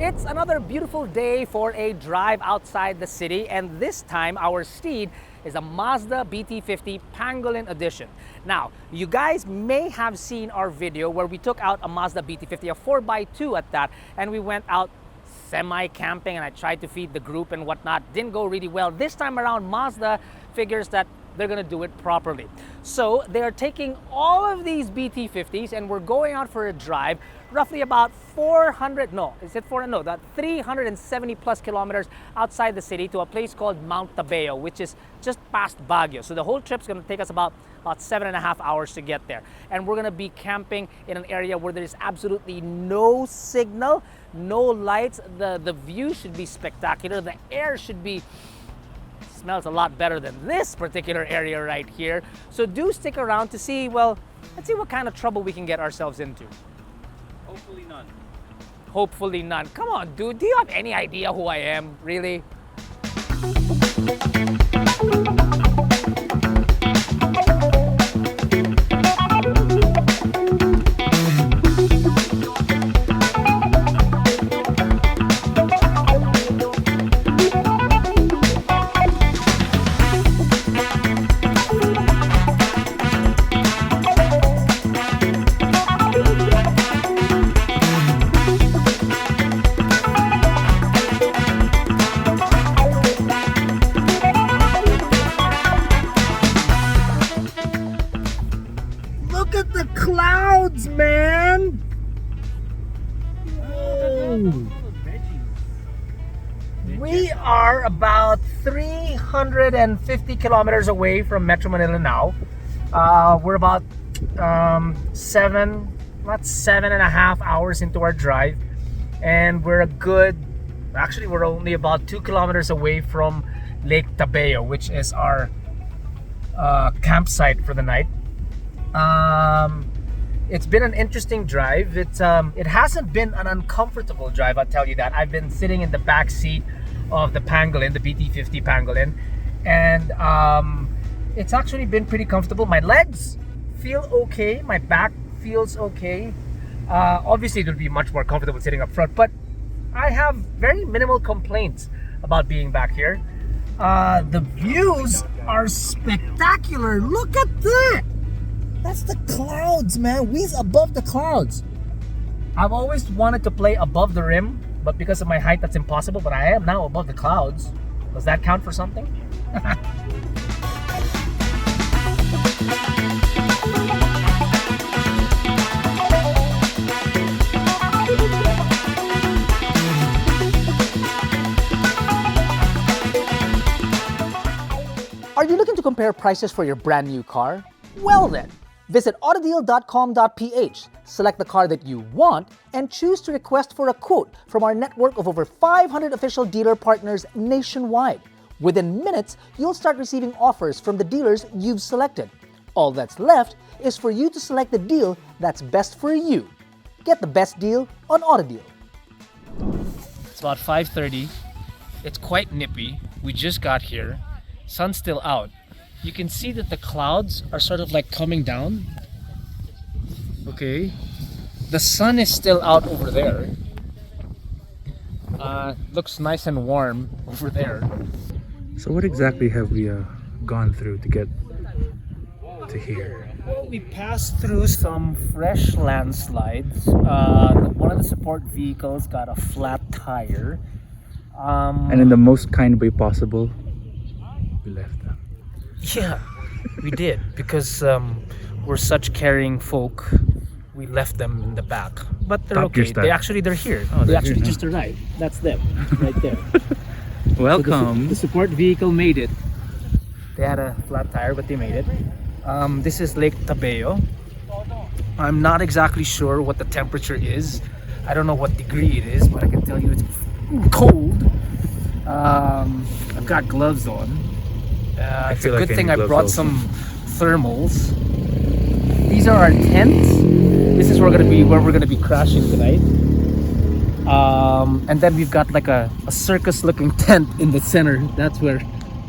It's another beautiful day for a drive outside the city, and this time our steed is a Mazda BT-50 Pangolin edition. Now, you guys may have seen our video where we took out a Mazda BT-50, a 4x2 at that, and we went out semi-camping and I tried to feed the group and whatnot. Didn't go really well. This time around, Mazda figures that they're gonna do it properly. So they're taking all of these BT-50s and we're going out for a drive, roughly about 370 plus kilometers outside the city to a place called Mount Tabeo, which is just past Baguio. So the whole trip's gonna take us about 7.5 hours to get there. And we're gonna be camping in an area where there's absolutely no signal, no lights. The view should be spectacular. The air should be smells a lot better than this particular area right here. So do stick around to see, well, let's see what kind of trouble we can get ourselves into. Hopefully none. Hopefully none. Come on, dude. Do you have any idea who I am, really? Look at the clouds, man! Whoa. We are about 350 kilometers away from Metro Manila now. We're about 7.5 hours into our drive, and we're we're only about 2 kilometers away from Lake Tabeo, which is our campsite for the night. It's been an interesting drive. It hasn't been an uncomfortable drive, I'll tell you that. I've been sitting in the back seat of the Pangolin, the BT-50 Pangolin, and it's actually been pretty comfortable. My legs feel okay, my back feels okay. Obviously it would be much more comfortable sitting up front, but I have very minimal complaints about being back here. The views are spectacular. Look at that! That's the clouds, man. We's above the clouds. I've always wanted to play above the rim, but because of my height, that's impossible. But I am now above the clouds. Does that count for something? Are you looking to compare prices for your brand new car? Well then, visit AutoDeal.com.ph, select the car that you want, and choose to request for a quote from our network of over 500 official dealer partners nationwide. Within minutes, you'll start receiving offers from the dealers you've selected. All that's left is for you to select the deal that's best for you. Get the best deal on AutoDeal. It's about 5:30. It's quite nippy. We just got here. Sun's still out. You can see that the clouds are sort of like coming down. Okay. The sun is still out over there. Looks nice and warm over there. So what exactly have we gone through to get to here? Well, we passed through some fresh landslides. One of the support vehicles got a flat tire. And in the most kind way possible, we left them. Yeah, we did, because we're such caring folk. We left them in the back, but they're Top gear okay. style. They're here. Oh, they they're actually here now. just arrived. That's them, right there. Welcome. So the support vehicle made it. They had a flat tire, but they made it. This is Lake Tabeo. I'm not exactly sure what the temperature is. I don't know what degree it is, but I can tell you it's cold. I've got gloves on. It's a good thing I brought some thermals. These are our tents. This is where we're gonna be crashing tonight. And then we've got like a circus-looking tent in the center. That's where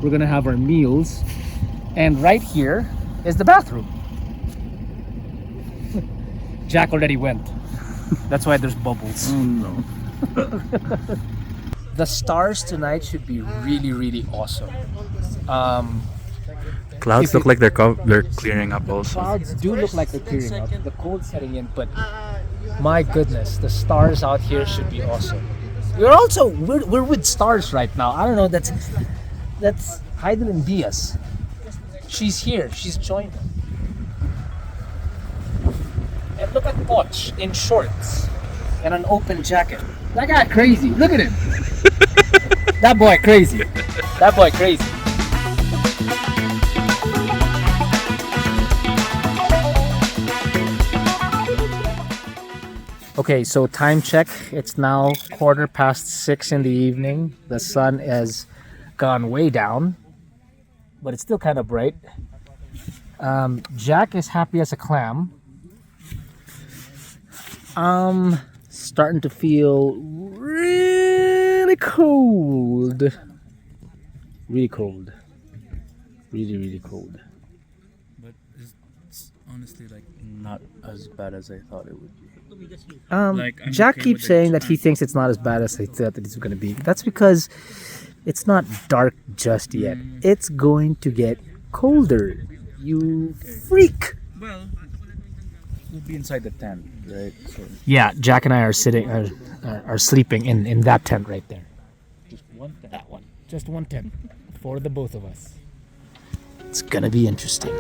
we're gonna have our meals. And right here is the bathroom. Jack already went. That's why there's bubbles. Oh no. The stars tonight should be really, really awesome. Clouds If look it- like they're clearing up also. Clouds do look like they're clearing up. The cold setting in, but my goodness, the stars out here should be awesome. We're with stars right now. I don't know. That's Heidelin Diaz. She's here. She's joined us. And look at Poch in shorts and an open jacket. That guy crazy. Look at him. That boy crazy. That boy crazy. Okay, so time check. It's now 6:15 in the evening. The sun has gone way down, but it's still kind of bright. Jack is happy as a clam. Starting to feel really cold. Really cold. Really, really cold. But it's honestly like not as bad as I thought it would be. Like, I'm Jack okay keeps with saying the that he thinks it's not as bad as I thought that it's going to be. That's because it's not dark just yet. It's going to get colder. You freak. Well, we'll be inside the tent, right? So Yeah, Jack and I are sleeping in that tent right there. just one tent. That one. Just one tent for the both of us. It's gonna be interesting.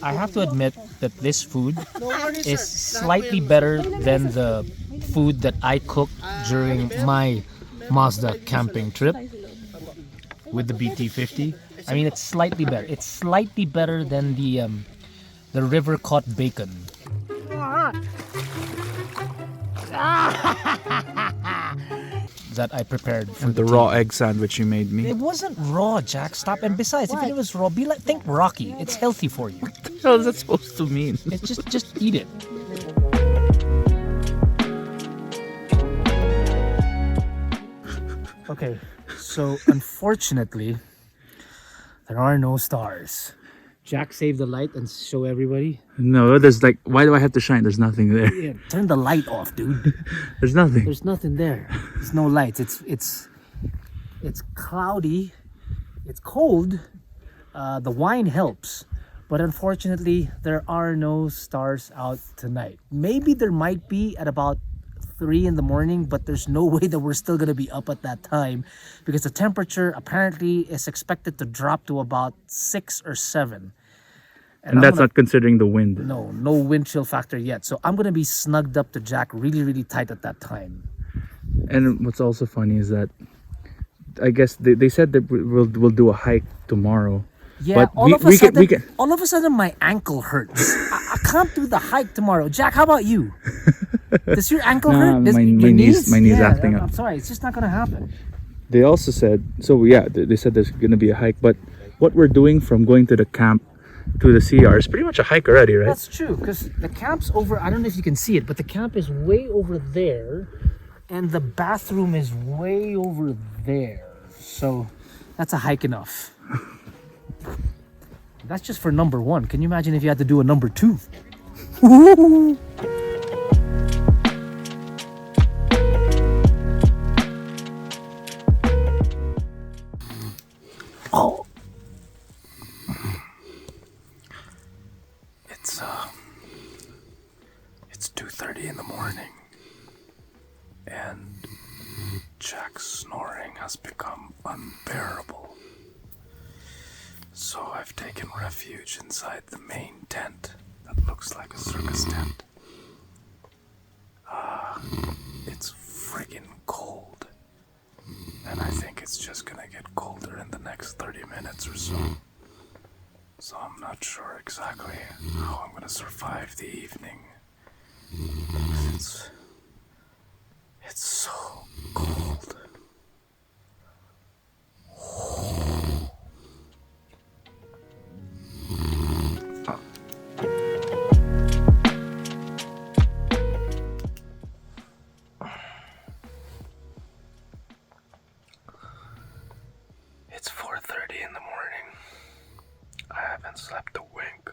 I have to admit that this food is slightly better than the food that I cooked during my Mazda camping trip with the BT-50. I mean, it's slightly better. It's slightly better than the river caught bacon. That I prepared for And the raw egg sandwich you made me. It wasn't raw, Jack. Stop. And besides, if it was raw, think Rocky. It's healthy for you. What the hell is that supposed to mean? It's just eat it. Okay, so unfortunately, there are no stars. Jack, save the light and show everybody. No, there's like, why do I have to shine? There's nothing there. Yeah, turn the light off, dude. There's nothing. There's nothing there. There's no lights. It's cloudy. It's cold. The wine helps, but unfortunately, there are no stars out tonight. Maybe there might be at about 3 in the morning, but there's no way that we're still gonna be up at that time because the temperature apparently is expected to drop to about 6 or 7. And that's not considering the wind. No wind chill factor yet. So I'm gonna be snugged up to Jack really, really tight at that time. And what's also funny is that I guess they said that we'll do a hike tomorrow. Yeah, But we can. all of a sudden my ankle hurts. I can't do the hike tomorrow. Jack, how about you? Does your ankle hurt? Nah, Does my your knees acting up. I'm sorry, it's just not gonna happen. They also said, so yeah, they said there's gonna be a hike, but what we're doing from going to the camp to the CR is pretty much a hike already, right? That's true, because the camp's over. I don't know if you can see it, but the camp is way over there, and the bathroom is way over there. So that's a hike enough. That's just for number 1. Can you imagine if you had to do a number 2? Oh. It's 2:30 in the morning, and Jack's snoring has become unbearable. So I've taken refuge inside the main tent that looks like a circus tent. It's friggin' cold, and I think it's just gonna get colder in the next 30 minutes or so. So I'm not sure exactly how I'm gonna survive the evening. It's so cold. It's 4:30 in the morning. I haven't slept a wink.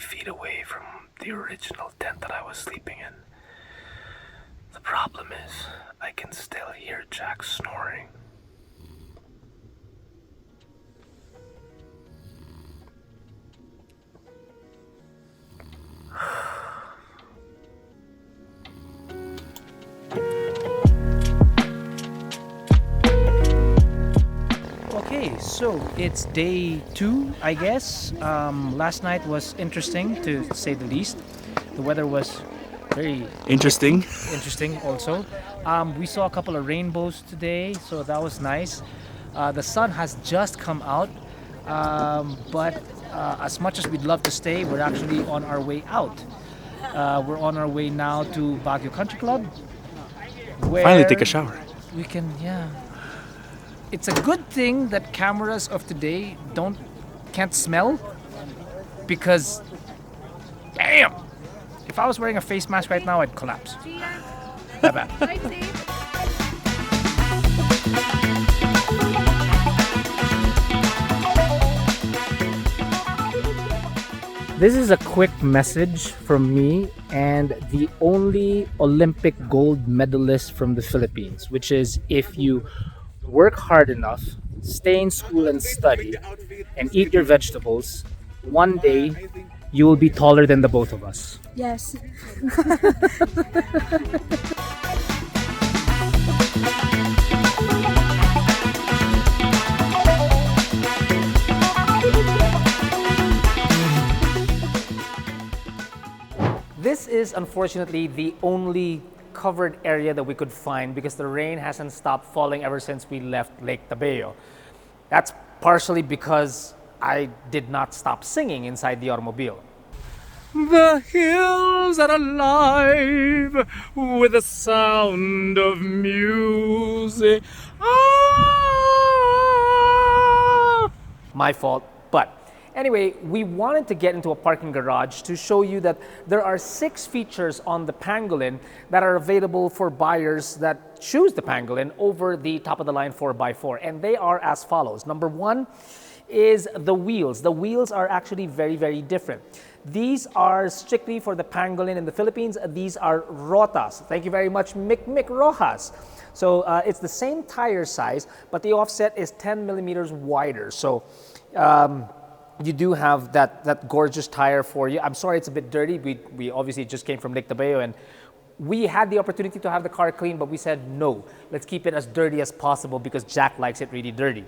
feet away from the original tent that I was sleeping in. The problem is, I can still hear Jack snoring. Okay, so it's day 2, I guess. Last night was interesting, to say the least. The weather was very Interesting. interesting also. We saw a couple of rainbows today, so that was nice. The sun has just come out, but as much as we'd love to stay, we're actually on our way out. We're on our way now to Baguio Country Club. Where Finally take a shower. we can, yeah. It's a good thing that cameras of today can't smell, because damn, if I was wearing a face mask right now, I'd collapse. That bad. This is a quick message from me and the only Olympic gold medalist from the Philippines, which is, if you work hard enough, stay in school and study, and eat your vegetables, one day you will be taller than the both of us. Yes. This is unfortunately the only covered area that we could find because the rain hasn't stopped falling ever since we left Lake Tabeo. That's partially because I did not stop singing inside the automobile. The hills are alive with the sound of music. Ah! My fault, but anyway, we wanted to get into a parking garage to show you that there are 6 features on the Pangolin that are available for buyers that choose the Pangolin over the top-of-the-line 4x4, and they are as follows. Number 1 is the wheels. The wheels are actually very, very different. These are strictly for the Pangolin in the Philippines. These are Rotas. Thank you very much, Mick Rojas. So it's the same tire size, but the offset is 10 millimeters wider. So you do have that gorgeous tire for you. I'm sorry it's a bit dirty. We obviously just came from Lake Tabeo, and we had the opportunity to have the car clean, but we said no. Let's keep it as dirty as possible because Jack likes it really dirty.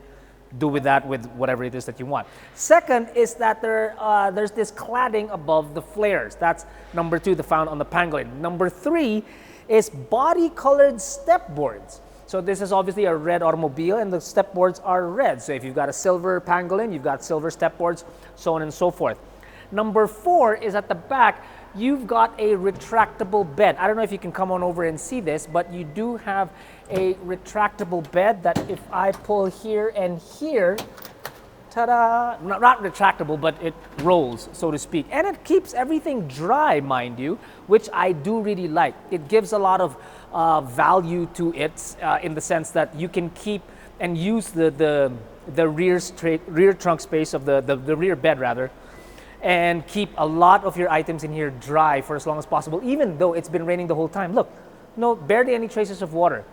Do with that with whatever it is that you want. Second is that there's this cladding above the flares. That's number 2, the found on the Pangolin. Number 3 is body-colored step boards. So this is obviously a red automobile, and the step boards are red. So if you've got a silver Pangolin, you've got silver step boards, so on and so forth. Number 4 is at the back. You've got a retractable bed. I don't know if you can come on over and see this, but you do have a retractable bed that if I pull here and here, ta-da, not retractable, but it rolls, so to speak. And it keeps everything dry, mind you, which I do really like. It gives a lot of value to it in the sense that you can keep and use the rear trunk space of the rear bed rather, and keep a lot of your items in here dry for as long as possible, even though it's been raining the whole time. Look, no, barely any traces of water.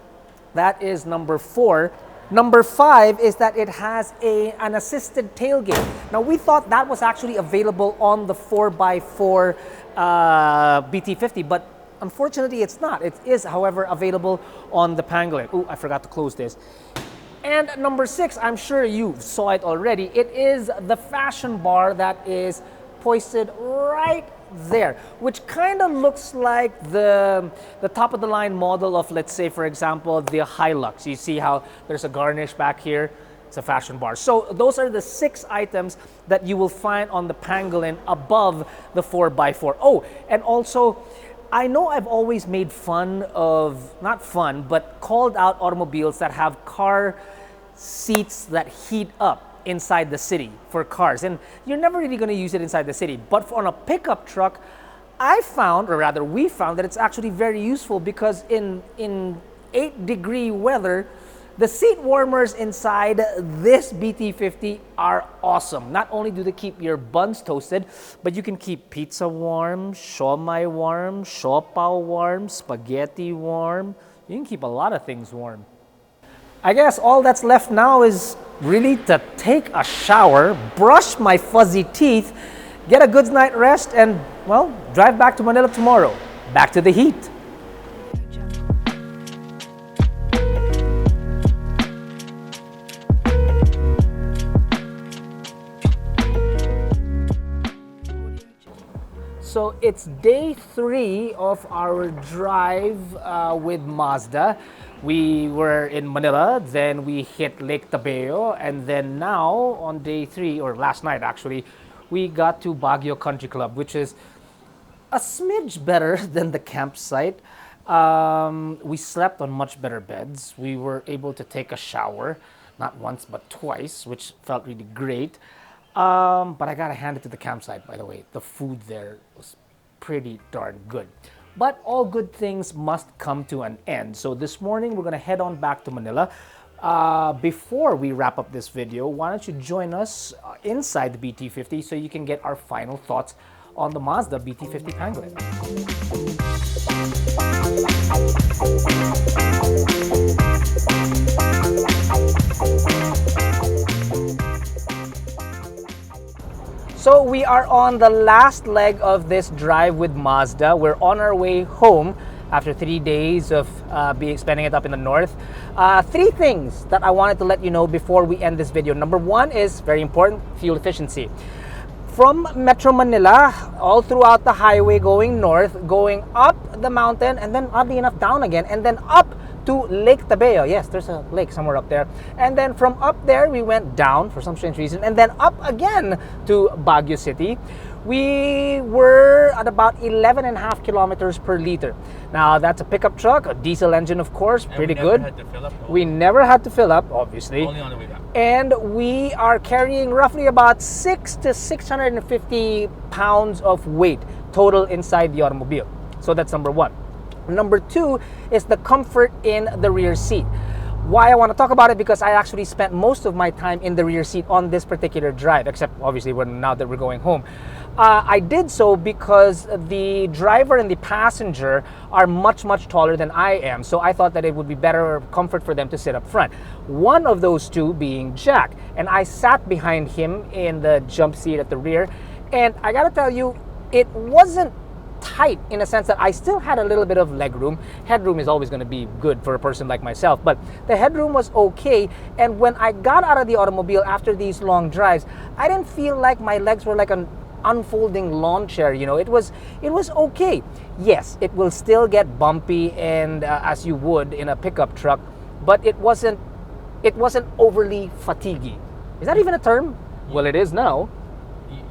That is number 4. Number 5 is that it has an assisted tailgate. Now, we thought that was actually available on the 4x4 BT-50, but unfortunately it's not. It is, however, available on the Pangolin. Oh, I forgot to close this. And number 6, I'm sure you saw it already. It is the fashion bar that is posted right there, which kind of looks like the top of the line model of, let's say, for example, the Hilux. You see how there's a garnish back here? It's a fashion bar. So those are the 6 items that you will find on the Pangolin above the 4x4. Oh, and also, I know I've always made fun of, not fun, but called out automobiles that have car seats that heat up inside the city for cars, and you're never really going to use it inside the city. But on a pickup truck, I found, or rather we found, that it's actually very useful because in 8-degree weather, The seat warmers inside this BT-50 are awesome. Not only do they keep your buns toasted, but you can keep pizza warm, siomai warm, siopaw warm, spaghetti warm. You can keep a lot of things warm. I guess all that's left now is really to take a shower, brush my fuzzy teeth, get a good night's rest, and, well, drive back to Manila tomorrow. Back to the heat. So it's day 3 of our drive with Mazda. We were in Manila, then we hit Lake Tabeo, and then now on day 3, or last night actually, we got to Baguio Country Club, which is a smidge better than the campsite. We slept on much better beds. We were able to take a shower, not once but twice, which felt really great. But I gotta hand it to the campsite, by the way. The food there was pretty darn good. But all good things must come to an end. So this morning, we're gonna head on back to Manila. Before we wrap up this video, why don't you join us inside the BT-50 so you can get our final thoughts on the Mazda BT-50 Pangolin. So we are on the last leg of this drive with Mazda. We're on our way home after 3 days of spending it up in the north. 3 things that I wanted to let you know before we end this video. Number 1 is very important, fuel efficiency. From Metro Manila, all throughout the highway going north, going up the mountain, and then oddly enough down again, and then up to Lake Tabeo. Yes, there's a lake somewhere up there. And then from up there, we went down for some strange reason, and then up again to Baguio City. We were at about 11.5 kilometers per liter. Now, that's a pickup truck, a diesel engine, of course, pretty good. Had to fill up, we never had to fill up, obviously. Only on the way back. And we are carrying roughly about 600 to 650 pounds of weight total inside the automobile. So that's number 1. Number 2 is the comfort in the rear seat. Why I want to talk about it, because I actually spent most of my time in the rear seat on this particular drive, except obviously now that we're going home. I did so because the driver and the passenger are much taller than I am, so I thought that it would be better comfort for them to sit up front. One of those two being Jack, and I sat behind him in the jump seat at the rear, and I gotta tell you, it wasn't tight in a sense that I still had a little bit of leg room. Headroom is always going to be good for a person like myself, but the headroom was okay. And when I got out of the automobile after these long drives, I didn't feel like my legs were like an unfolding lawn chair. You know, it was okay. Yes, it will still get bumpy, and as you would in a pickup truck, but it wasn't overly fatiguing. Is that even a term? Well, it is now.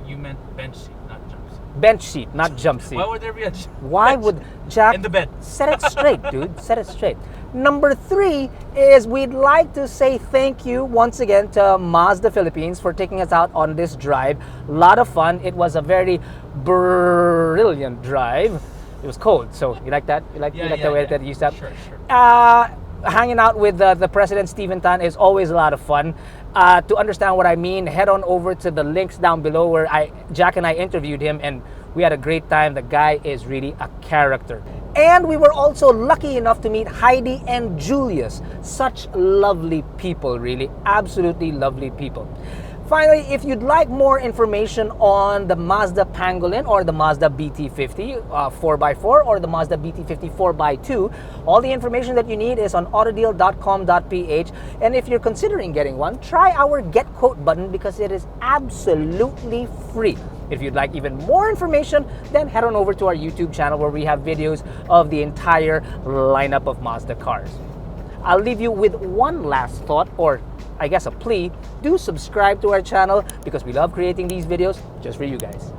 You meant bench seat, not jump seat. Bench seat, not jump seat. Why would there be a Why bench would Jack in the bed? Set it straight, dude. Set it straight. Number 3 is we'd like to say thank you once again to Mazda Philippines for taking us out on this drive. A lot of fun. It was a very brilliant drive. It was cold, so you like that? You like the way that you used that? Sure. Hanging out with the President Stephen Tan is always a lot of fun. To understand what I mean, head on over to the links down below where Jack and I interviewed him, and we had a great time. The guy is really a character. And we were also lucky enough to meet Heidi and Julius. Such lovely people, really. Absolutely lovely people. Finally, if you'd like more information on the Mazda Pangolin or the Mazda BT-50 4x4 or the Mazda BT-50 4x2, all the information that you need is on AutoDeal.com.ph. And if you're considering getting one, try our Get Quote button because it is absolutely free. If you'd like even more information, then head on over to our YouTube channel where we have videos of the entire lineup of Mazda cars. I'll leave you with one last thought, or I guess a plea. Do subscribe to our channel because we love creating these videos just for you guys.